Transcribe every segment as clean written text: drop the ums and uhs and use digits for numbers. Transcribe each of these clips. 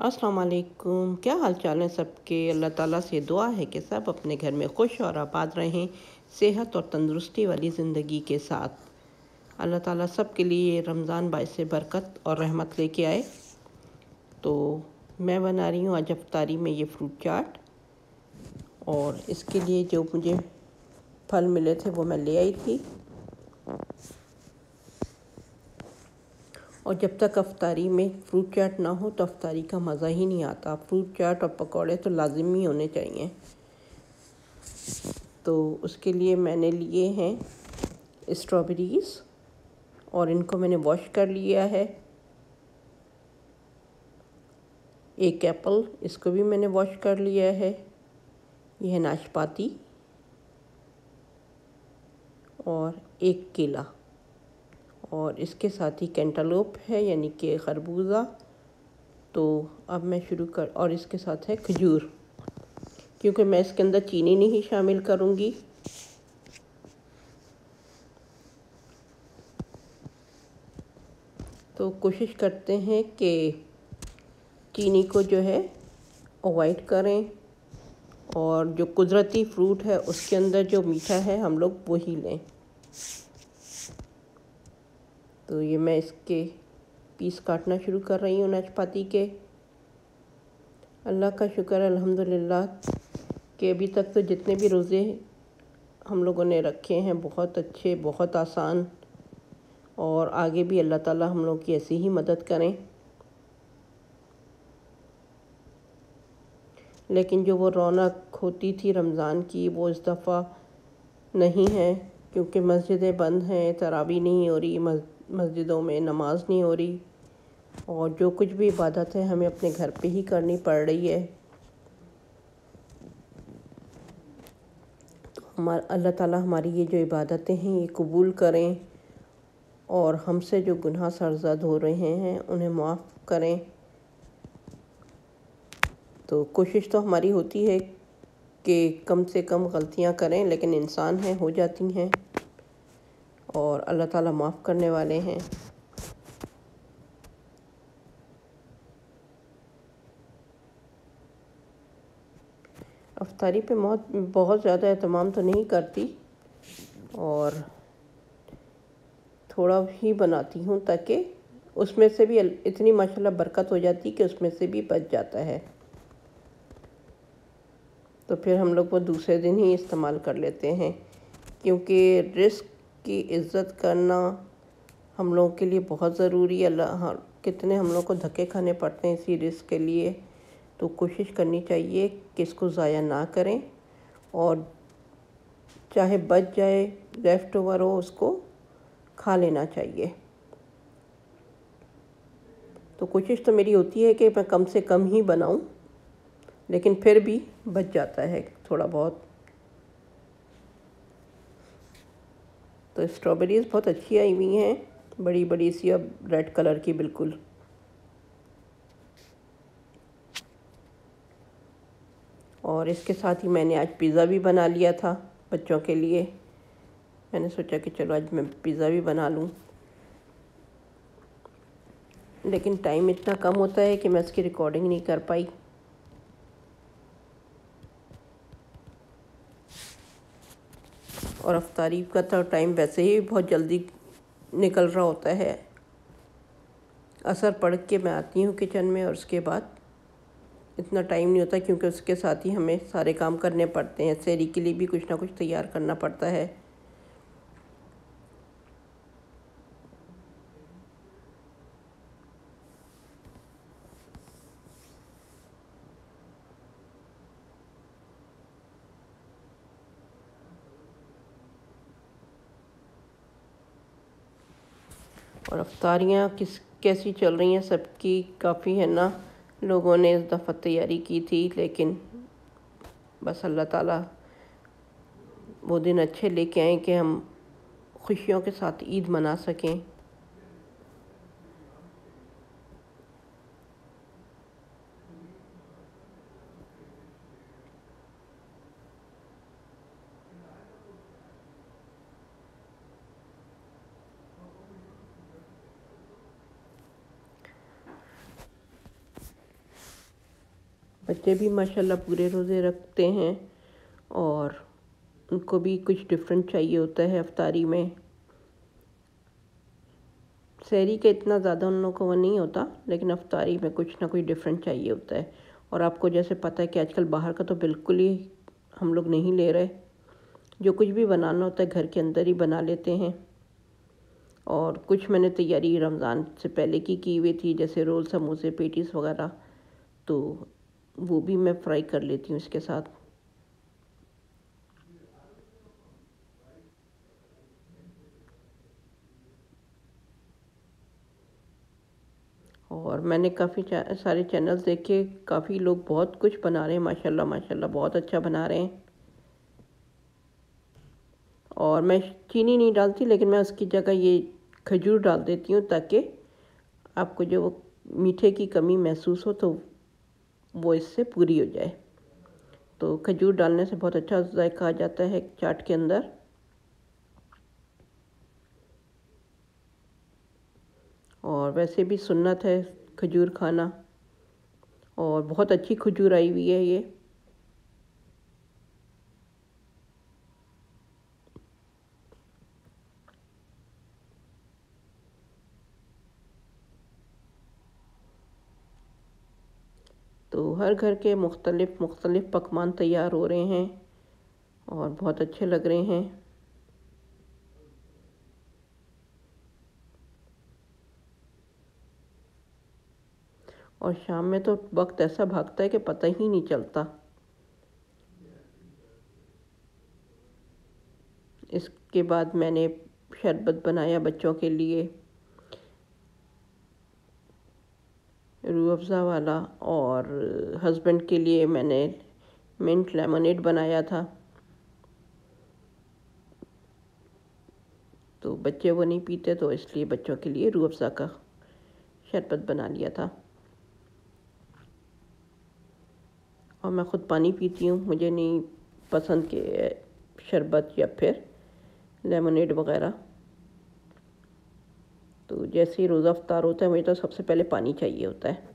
अस्सलाम वालेकुम। क्या हाल चाल है सबके। अल्लाह ताला से दुआ है कि सब अपने घर में खुश और आबाद रहें, सेहत और तंदुरुस्ती वाली ज़िंदगी के साथ। अल्लाह ताला सब के लिए रमज़ान बाइसे बरकत और रहमत लेके आए। तो मैं बना रही हूँ आज अफ्तारी में ये फ्रूट चाट, और इसके लिए जो मुझे फल मिले थे वो मैं ले आई थी। और जब तक अफ्तारी में फ्रूट चाट ना हो तो अफ्तारी का मज़ा ही नहीं आता। फ्रूट चाट और पकौड़े तो लाजिमी होने चाहिए। तो उसके लिए मैंने लिए हैं स्ट्रॉबेरीज़, और इनको मैंने वॉश कर लिया है। एक एप्पल, इसको भी मैंने वॉश कर लिया है। यह है नाशपाती, और एक केला, और इसके साथ ही कैंटालूप है यानी कि खरबूजा। तो अब मैं शुरू कर, और इसके साथ है खजूर, क्योंकि मैं इसके अंदर चीनी नहीं शामिल करूँगी। तो कोशिश करते हैं कि चीनी को जो है अवॉइड करें, और जो कुदरती फ्रूट है उसके अंदर जो मीठा है हम लोग वही लें। तो ये मैं इसके पीस काटना शुरू कर रही हूँ नाशपाती के। अल्लाह का शुक्र अल्हम्दुलिल्लाह कि अभी तक तो जितने भी रोज़े हम लोगों ने रखे हैं बहुत अच्छे, बहुत आसान, और आगे भी अल्लाह ताला हम लोग की ऐसी ही मदद करें। लेकिन जो वो रौनक होती थी रमज़ान की वो इस दफ़ा नहीं है, क्योंकि मस्जिदें बंद हैं, तरावी नहीं हो रही, मस्जिदों में नमाज नहीं हो रही, और जो कुछ भी इबादत है हमें अपने घर पे ही करनी पड़ रही है। तो अल्लाह ताला हमारी ये जो इबादतें हैं ये कबूल करें, और हमसे जो गुनाह सरज़द हो रहे हैं उन्हें माफ़ करें। तो कोशिश तो हमारी होती है कि कम से कम गलतियां करें, लेकिन इंसान हैं, हो जाती हैं, और अल्लाह ताला माफ़ करने वाले हैं। अफ्तारी पे बहुत ज़्यादा एहतमाम तो नहीं करती, और थोड़ा ही बनाती हूँ ताकि उसमें से भी इतनी माशाल्लाह बरकत हो जाती कि उसमें से भी बच जाता है। तो फिर हम लोग वो दूसरे दिन ही इस्तेमाल कर लेते हैं, क्योंकि रिस्क की इज़्ज़त करना हम लोगों के लिए बहुत ज़रूरी है। कितने हम लोग को धक्के खाने पड़ते हैं इसी रिस्क के लिए। तो कोशिश करनी चाहिए कि इसको ज़ाया ना करें, और चाहे बच जाए, लेफ़्ट ओवर हो, उसको खा लेना चाहिए। तो कोशिश तो मेरी होती है कि मैं कम से कम ही बनाऊं, लेकिन फिर भी बच जाता है थोड़ा बहुत। तो स्ट्रॉबेरीज़ बहुत अच्छी आई हुई हैं, बड़ी बड़ी सी, अब रेड कलर की बिल्कुल। और इसके साथ ही मैंने आज पिज़्ज़ा भी बना लिया था बच्चों के लिए। मैंने सोचा कि चलो आज मैं पिज़्ज़ा भी बना लूं, लेकिन टाइम इतना कम होता है कि मैं इसकी रिकॉर्डिंग नहीं कर पाई। और अफ्तारी का तो टाइम वैसे ही बहुत जल्दी निकल रहा होता है। असर पढ़ के मैं आती हूँ किचन में, और उसके बाद इतना टाइम नहीं होता, क्योंकि उसके साथ ही हमें सारे काम करने पड़ते हैं। सहरी के लिए भी कुछ ना कुछ तैयार करना पड़ता है। और अफ्तारियाँ कैसी चल रही हैं सबकी, काफ़ी है ना लोगों ने इस दफ़ा तैयारी की थी, लेकिन बस अल्लाह ताला वो दिन अच्छे लेके आए कि हम खुशियों के साथ ईद मना सकें। बच्चे भी माशाल्लाह पूरे रोज़े रखते हैं और उनको भी कुछ डिफरेंट चाहिए होता है अफ्तारी में। सहरी का इतना ज़्यादा उन लोगों को वो नहीं होता, लेकिन अफ्तारी में कुछ ना कुछ डिफरेंट चाहिए होता है। और आपको जैसे पता है कि आजकल बाहर का तो बिल्कुल ही हम लोग नहीं ले रहे, जो कुछ भी बनाना होता है घर के अंदर ही बना लेते हैं। और कुछ मैंने तैयारी रमज़ान से पहले की हुई थी, जैसे रोल, समोसे, पेटीज़ वगैरह, तो वो भी मैं फ्राई कर लेती हूँ इसके साथ। और मैंने काफ़ी सारे चैनल्स देखे, काफ़ी लोग बहुत कुछ बना रहे हैं, माशाल्लाह माशाल्लाह बहुत अच्छा बना रहे हैं। और मैं चीनी नहीं डालती, लेकिन मैं उसकी जगह ये खजूर डाल देती हूँ, ताकि आपको जो वो मीठे की कमी महसूस हो तो वो इससे पूरी हो जाए। तो खजूर डालने से बहुत अच्छा जायका आ जाता है चाट के अंदर। और वैसे भी सुन्नत है खजूर खाना, और बहुत अच्छी खजूर आई हुई है ये। तो हर घर के मुख्तलिफ़ पकवान तैयार हो रहे हैं और बहुत अच्छे लग रहे हैं। और शाम में तो वक्त ऐसा भागता है कि पता ही नहीं चलता। इसके बाद मैंने शरबत बनाया बच्चों के लिए, रूह अफ़ज़ा वाला, और हस्बैंड के लिए मैंने मिंट लेमनेड बनाया था। तो बच्चे वो नहीं पीते, तो इसलिए बच्चों के लिए रूह अफ़ज़ा का शरबत बना लिया था। और मैं ख़ुद पानी पीती हूँ, मुझे नहीं पसंद कि शरबत या फिर लेमनेड वग़ैरह। तो जैसे ही रोज़ा अफ्तार होता है, मुझे तो सबसे पहले पानी चाहिए होता है।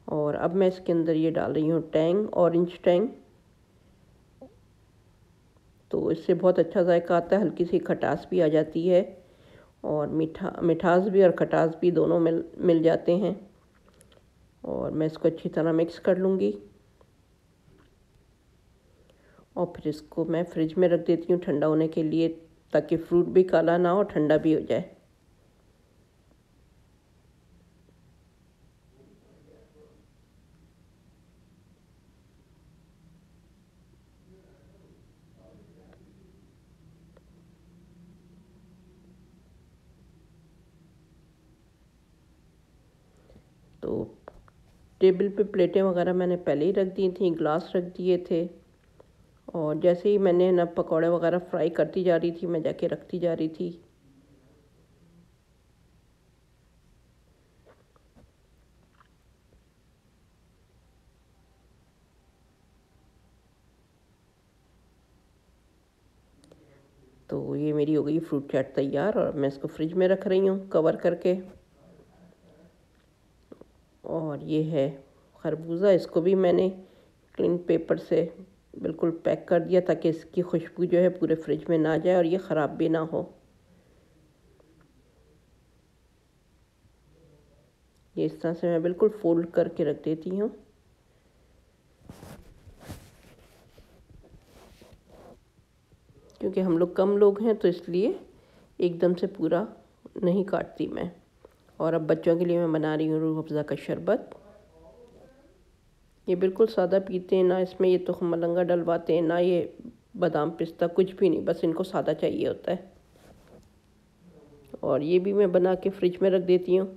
और अब मैं इसके अंदर ये डाल रही हूँ टैंग, ऑरेंज टैंग। तो इससे बहुत अच्छा जायका आता है, हल्की सी खटास भी आ जाती है, और मिठास भी और खटास भी दोनों मिल जाते हैं। और मैं इसको अच्छी तरह मिक्स कर लूँगी, और फिर इसको मैं फ्रिज में रख देती हूँ ठंडा होने के लिए, ताकि फ्रूट भी काला ना हो, ठंडा भी हो जाए। तो टेबल पे प्लेटें वगैरह मैंने पहले ही रख दी थी, ग्लास रख दिए थे। और जैसे ही मैंने ना पकौड़े वगैरह फ्राई करती जा रही थी, मैं जाके रखती जा रही थी। तो ये मेरी हो गई फ्रूट चाट तैयार, और मैं इसको फ्रिज में रख रही हूँ कवर करके। और ये है खरबूजा, इसको भी मैंने क्लीन पेपर से बिल्कुल पैक कर दिया, ताकि इसकी खुशबू जो है पूरे फ्रिज में ना जाए और ये ख़राब भी ना हो। ये इस तरह से मैं बिल्कुल फोल्ड करके रख देती हूँ। क्योंकि हम लोग कम लोग हैं, तो इसलिए एकदम से पूरा नहीं काटती मैं। और अब बच्चों के लिए मैं बना रही हूँ रूह अफ़ज़ा का शरबत। ये बिल्कुल सादा पीते हैं, ना इसमें ये तो मलंगा डलवाते हैं, ना ये बादाम पिस्ता, कुछ भी नहीं, बस इनको सादा चाहिए होता है। और ये भी मैं बना के फ्रिज में रख देती हूँ।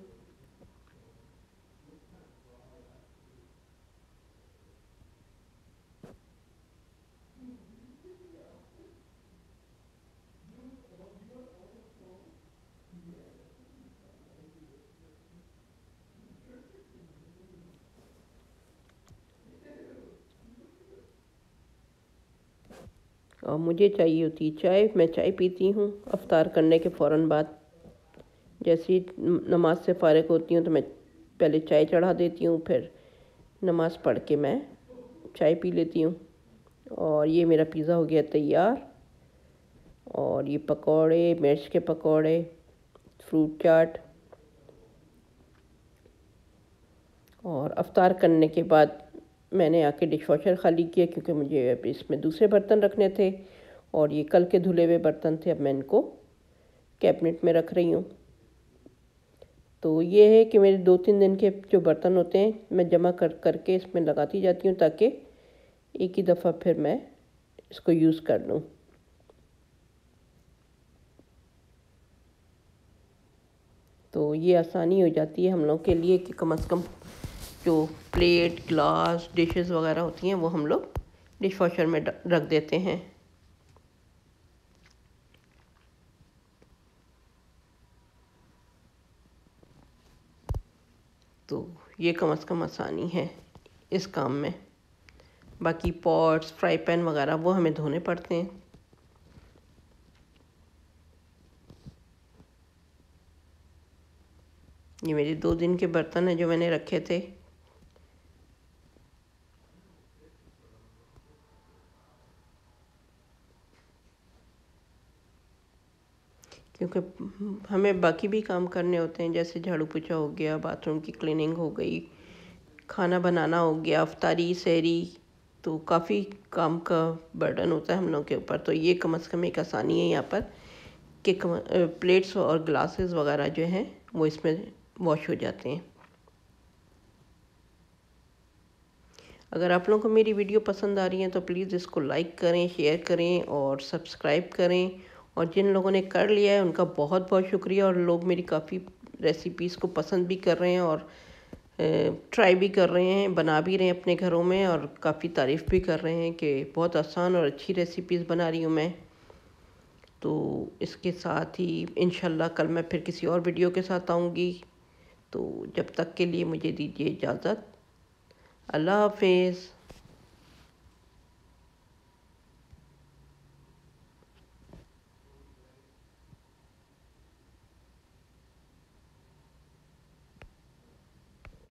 और मुझे चाहिए होती चाय। मैं चाय पीती हूँ अफ्तार करने के फ़ौरन बाद। जैसे ही नमाज से फ़ारिग होती हूँ तो मैं पहले चाय चढ़ा देती हूँ, फिर नमाज़ पढ़ के मैं चाय पी लेती हूँ। और ये मेरा पिज़्ज़ा हो गया तैयार। और ये पकौड़े, मिर्च के पकौड़े, फ्रूट चाट। और अफ्तार करने के बाद मैंने आके डिश वॉशर ख़ाली किया, क्योंकि मुझे अब इसमें दूसरे बर्तन रखने थे और ये कल के धुले हुए बर्तन थे। अब मैं इनको कैबिनेट में रख रही हूँ। तो ये है कि मेरे 2-3 दिन के जो बर्तन होते हैं मैं जमा करके इसमें लगाती जाती हूँ, ताकि एक ही दफ़ा फिर मैं इसको यूज़ कर लूँ। तो ये आसानी हो जाती है हम लोग के लिए कि कम से कम जो प्लेट, ग्लास, डिशेस वगैरह होती हैं वो हम लोग डिश वॉशर में रख देते हैं। तो ये कम से कम आसानी है इस काम में। बाकी पॉट्स, फ्राई पैन वगैरह वो हमें धोने पड़ते हैं। ये मेरे 2 दिन के बर्तन हैं जो मैंने रखे थे। क्योंकि हमें बाकी भी काम करने होते हैं, जैसे झाड़ू पोछा हो गया, बाथरूम की क्लीनिंग हो गई, खाना बनाना हो गया, अफ्तारी, सहरी। तो काफ़ी काम का बर्डन होता है हम लोग के ऊपर। तो ये कम से कम एक आसानी है यहाँ पर कि प्लेट्स और ग्लासेस वगैरह जो हैं वो इसमें वॉश हो जाते हैं। अगर आप लोगों को मेरी वीडियो पसंद आ रही है तो प्लीज़ इसको लाइक करें, शेयर करें और सब्सक्राइब करें। और जिन लोगों ने कर लिया है उनका बहुत बहुत शुक्रिया। और लोग मेरी काफ़ी रेसिपीज़ को पसंद भी कर रहे हैं और ट्राई भी कर रहे हैं, बना भी रहे हैं अपने घरों में, और काफ़ी तारीफ़ भी कर रहे हैं कि बहुत आसान और अच्छी रेसिपीज़ बना रही हूँ मैं। तो इसके साथ ही इंशाल्लाह कल मैं फिर किसी और वीडियो के साथ आऊँगी। तो जब तक के लिए मुझे दीजिए इजाज़त। अल्लाह हाफिज़।